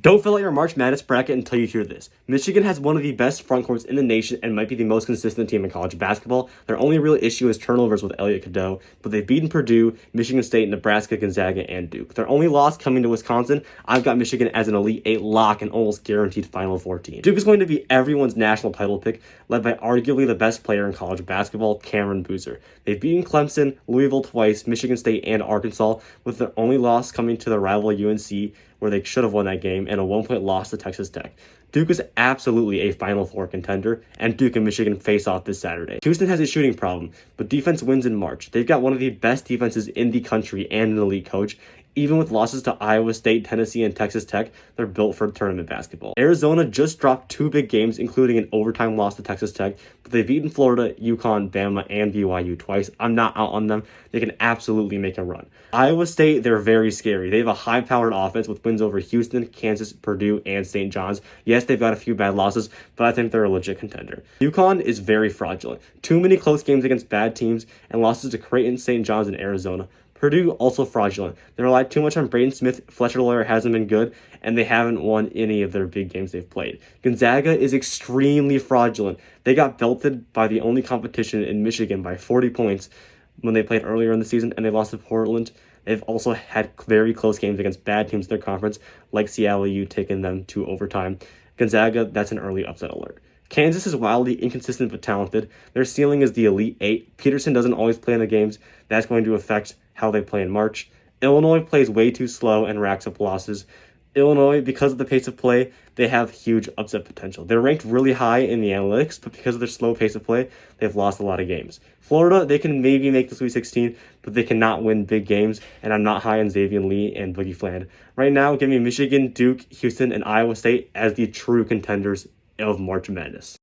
Don't fill out your March Madness bracket until you hear this. Michigan has one of the best front courts in the nation and might be the most consistent team in college basketball. Their only real issue is turnovers with Elliot Cadeau, but they've beaten Purdue, Michigan State, Nebraska, Gonzaga, and Duke. Their only loss coming to Wisconsin, I've got Michigan as an Elite 8 lock and almost guaranteed Final Four team. Duke is going to be everyone's national title pick, led by arguably the best player in college basketball, Cameron Boozer. They've beaten Clemson, Louisville twice, Michigan State, and Arkansas, with their only loss coming to their rival UNC, where they should have won that game, and a 1-point loss to Texas Tech. Duke is absolutely a Final Four contender, and Duke and Michigan face off this Saturday. Houston has a shooting problem, but defense wins in March. They've got one of the best defenses in the country and an elite coach. Even with losses to Iowa State, Tennessee, and Texas Tech, they're built for tournament basketball. Arizona just dropped 2 big games, including an overtime loss to Texas Tech, but they've beaten Florida, UConn, Bama, and BYU twice. I'm not out on them. They can absolutely make a run. Iowa State, they're very scary. They have a high-powered offense with wins over Houston, Kansas, Purdue, and St. John's. Yes, they've got a few bad losses, but I think they're a legit contender. UConn is very fraudulent. Too many close games against bad teams and losses to Creighton, St. John's, and Arizona. Purdue, also fraudulent. They relied too much on Braden Smith. Fletcher Loyer hasn't been good, and they haven't won any of their big games they've played. Gonzaga is extremely fraudulent. They got belted by the only competition in Michigan by 40 points when they played earlier in the season, and they lost to Portland. They've also had very close games against bad teams in their conference, like Seattle U, taking them to overtime. Gonzaga, that's an early upset alert. Kansas is wildly inconsistent but talented. Their ceiling is the Elite 8. Peterson doesn't always play in the games. That's going to affect how they play in March. Illinois plays way too slow and racks up losses. Illinois, because of the pace of play, they have huge upset potential. They're ranked really high in the analytics, but because of their slow pace of play, they've lost a lot of games. Florida, they can maybe make the Sweet 16, but they cannot win big games, and I'm not high on Xavier Lee and Boogie Fland. Right now, give me Michigan, Duke, Houston, and Iowa State as the true contenders of March Madness.